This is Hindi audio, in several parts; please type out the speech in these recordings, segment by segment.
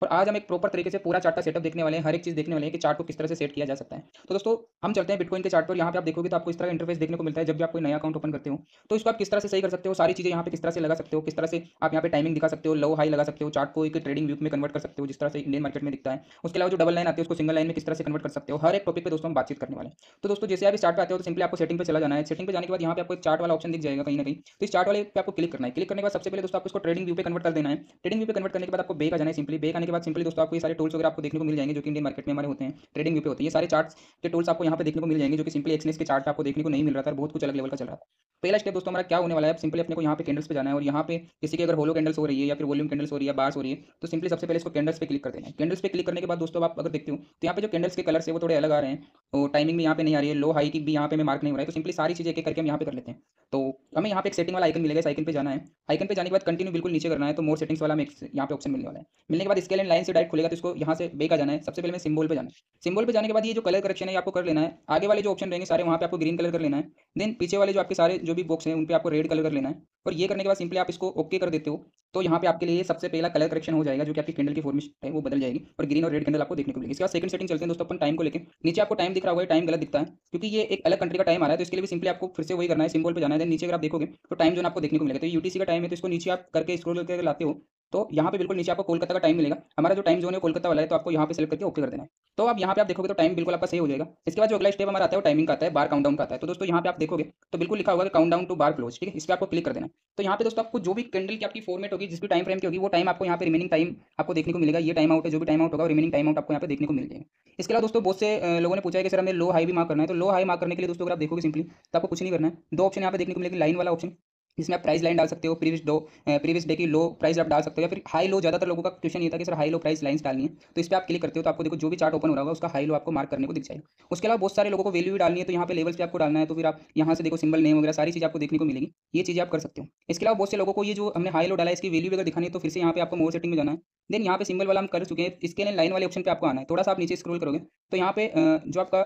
और आज हम एक प्रॉपर तरीके से पूरा चार्ट का सेटअप देखने वाले हैं, हर एक चीज़ देखने वाले हैं कि चार्ट को किस तरह से सेट किया जा सकता है। तो दोस्तों हम चलते हैं बिटकॉइन के चार्ट पर, यहाँ पे आप देखोगे तो आपको इस तरह का इंटरफेस देखने को मिलता है जब भी आप कोई नया अकाउंट ओपन करते हो। तो इसको आप किस तरह से सही कर सकते हो, सारी चीज़ें यहाँ पे किस तरह से लगा सकते हो, किस तरह से आप यहाँ पे टाइमिंग दिखा सकते हो, लो हाई लगा सकते हो, चार्ट को एक ट्रेडिंग व्यू में कन्वर्ट कर सकते हो जिस तरह से इंडियन मार्केट में दिखता है। उसके अलावा जो डबल लाइन आती है उसको सिंगल लाइन में किस तरह से कन्वर्ट कर सकते हो, हर एक टॉपिक पे दोस्तों हम बातचीत करने वाले हैं। तो दोस्तों जैसे आप इस चार्ट पे आते हो तो सिंपली आपको सेटिंग पे चला जाना है। सेटिंग पे जाने के बाद यहाँ पे आपको एक चार्ट वाला ऑप्शन दिख जाएगा कहीं ना कहीं, तो इस चार्ट वाले पे आपको क्लिक करना है। क्लिक करने के बाद सबसे पहले दोस्तों आपको इसको ट्रेडिंग व्यू पे कन्वर्ट कर देना है। ट्रेडिंग व्यू पे कन्वर्ट करने के बाद आपको बैक आ जाना है। सिंपली बैक आने के बाद सिंपली दोस्तों आपको ये सारे टूल्स वगैरह आपको देखने को मिल जाएंगे जो कि इंडियन मार्केट में हमारे होते हैं, ट्रेडिंग व्यू पे होते हैं। ये सारे चार्ट्स के टूल्स आपको यहाँ पे देखने को मिल जाएंगे जो कि सिंपली एक्सनेस के चार्ट पे आपको देखने को नहीं मिल रहा था और बहुत कुछ अलग लेवल का चल रहा था। पहला स्टेप दोस्तों हमारा क्या होने वाला है, सिंपली अपने को यहाँ पे कैंडल्स पे जाना है और यहाँ पे किसी की अगर होलो कैंडल्स हो रही है या फिर वॉल्यूम कैंडल्स हो रही है, बार्स हो रही है, तो सिंपली सबसे पहले इसको कैंडल्स पे क्लिक कर देना है। कैंडल्स पे क्लिक करने के बाद दोस्तों आप अगर देखते हो तो यहाँ पे जो कैंडल्स के कलर्स है वो थोड़े अलग आ रहे हैं और टाइमिंग भी यहाँ पे नहीं आ रही है, लो हाई की भी यहाँ पे में मार्क नहीं हो रहा है। तो सिंपली सारी चीज़ें एक एक करके हम यहाँ पे कर लेते हैं। तो हमें यहाँ पे एक सेटिंग वाला आइकन मिलेगा, इस आइकन पे जाना है। आइकन पे जाने के बाद कंटिन्यू बिल्कुल नीचे करना है, तो मोर सेटिंग्स वाला हमें यहाँ पे ऑप्शन मिलने वाला है। मिलने के बाद स्केल एंड लाइन से डायरेक्ट खुलेगा, तो इसको यहाँ से बैक आ जाना है। सबसे पहले में सिंबल पे जाना है। सिंबल पे जाने के बाद ये जो कलर करेक्शन है ये आपको कर लेना है। आगे वाले जो ऑप्शन रहेंगे सारे वहाँ पे आपको ग्रीन कलर कर लेना है। देन पीछे वाले जो आपके सारे जो भी बॉक्स हैं उन पे आपको रेड कलर कर लेना है। और ये करने के बाद सिंपली आप इसको ओके कर देते हो, तो यहाँ पे आपके लिए सबसे पहला कलर करेक्शन हो जाएगा जो कि आपकी कैंडल की फॉर्मेशन है वो बदल जाएगी और ग्रीन और रेड कैंडल आपको देखने को मिलेगी। इसके बाद सेकंड सेटिंग चलते हैं दोस्तों अपन टाइम को लेके। नीचे आपको टाइम दिख रहा होगा, टाइम गलत दिखता है क्योंकि ये एक अलग कंट्री का टाइम आ रहा है, तो इसके लिए भी सिंपली आपको फिर से वही करना है, सिंबल पे जाना है। देन नीचे अगर आप देखोगे तो टाइम जोन आपको देखने को मिलेगा, तो यूटीसी का टाइम है तो इसको नीचे आप करके स्क्रॉल करके अगर लाते हो तो यहाँ पे बिल्कुल नीचे आपको कोलकाता का टाइम मिलेगा। हमारा जो टाइम जोन है कोलकाता वाला है, तो आपको यहाँ पे सेलेक्ट करके ओके कर देना है। तो अब यहाँ पे आप देखोगे तो टाइम बिल्कुल आपका सही हो जाएगा। इसके बाद जो अगला स्टेप हमारा आता है वो टाइमिंग का आता है, बार काउंटडाउन का आता है। तो दोस्तों यहाँ पे आप देखोगे तो बिल्कुल लिखा होगा कि काउंटडाउन टू बार क्लोज, ठीक है, इस पे आपको क्लिक कर देना है। तो यहाँ पे दोस्तों आपको जो भी कैंडल की आपकी फॉर्मेट होगी, जिस भी टाइम फ्रेम की होगी, वो टाइम आपको यहाँ पे रिमेनिंग टाइम आपको देखने को मिलेगा। ये टाइम आउट है, जो भी टाइम आउट होगा रिमेनिंग टाइम आउट आपको यहाँ पे देखने को मिल जाएगा। इसके अलावा दोस्तों बहुत से लोगों ने पूछा है कि सर हमें लो हाई भी मार्क करना है, तो लो हाई मार्क करने के लिए दोस्तों अगर आप देखोगे सिंपली तो आपको कुछ नहीं करना है। दो ऑप्शन यहाँ पे देखने को मिलेगी, लाइन वाला ऑप्शन, इसमें आप प्राइस लाइन डाल सकते हो, प्रीवियस डे की लो प्राइस आप डाल सकते हो, या फिर हाई लो। ज़्यादातर लोगों का क्वेश्चन ये था कि sir high low price lines डालनी है, तो इस पे आप क्लिक करते हो तो आपको देखो जो भी चार्ट ओपन हो रहा होगा उसका हाई लो आपको मार्क करने को दिख जाएगा। उसके अलावा बहुत सारे लोगों को वैल्यू भी डालनी है, तो यहाँ पे लेवल्स पे आपको डालना है, तो फिर आप यहाँ से देखो सिंबल नेम वगैरह सारी चीज़ आपको देखने को मिलेगी, ये चीज़ें आप कर सकते हो। इसके अलावा बहुत से लोगों को ये जो हमने हाई लो डाला है इसकी वैल्यू भी अगर दिखानी है तो फिर से यहाँ पे आपको मोर सेटिंग में जाना है। देन यहाँ पे सिंबल वाला हम कर चुके हैं, इसके लिए लाइन वाले ऑप्शन पे आपको आना है। थोड़ा सा आप नीचे स्क्रॉल करोगे तो यहाँ पे जो आपका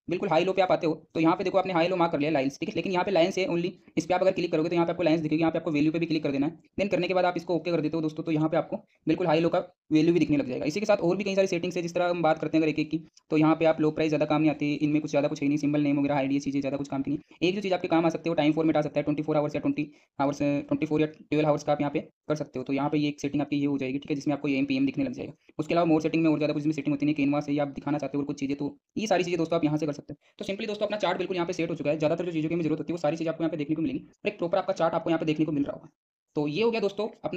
बिल्कुल हाई लो पे आप आते हो तो यहाँ पे देखो आपने हाई लो मार्क कर लिया लाइन्स, ठीक है, लेकिन यहाँ पे लाइन्स है ओनली। इस पे आप अगर क्लिक करोगे तो यहाँ पे आपको लाइन्स दिखेगी, यहाँ पे आपको वैल्यू पे भी क्लिक कर देना है। देन करने के बाद आप इसको ओके कर देते हो दोस्तों, तो यहाँ पे आपको बिल्कुल हाई लो का वैल्यू भी दिखने लग जाएगा। इसी के साथ और भी कई सारी सेटिंग्स है, जिस तरह हम बात करते हैं अगर एक एक की, तो यहाँ पे आप लो प्राइस ज़्यादा काम नहीं आती, इनमें कुछ ज़्यादा कुछ है नहीं, सिंबल नेम वगैरह आईडी चीज़ें ज़्यादा कुछ काम की नहीं। एक जो चीज़ आपके काम आ सकते हो टाइम फॉर्मेट आ सकता है 24 आवर्स या 20 आवर्स, 24 या 12 आवर्स का आप यहाँ पे कर सकते हो। तो यहाँ पे ये एक सेटिंग आपकी ये हो जाएगी, ठीक है, जिसमें आपको एम पी एम दिखने लग जाएगा। उसके अलावा मोर सेटिंग में और ज़्यादा कुछ भी सेटिंग होती नहीं, कैनवास है या आप दिखाना चाहते हो और कुछ चीज़ें, तो ये सारी चीज़ें दोस्तों आप यहाँ से कर सकते हो। तो सिंपली दोस्तों अपना चार्ट बिल्कुल यहाँ पे सेट हो चुका है। ज़्यादातर जो चीज़ों की हमें जरूरत होती है वो सारी चीज़ आपको यहाँ पे देखने को मिलेगी और एक प्रॉपर आपका चार्ट आपको यहाँ पे देखने को मिल रहा होगा। तो ये हो गया दोस्तों अपना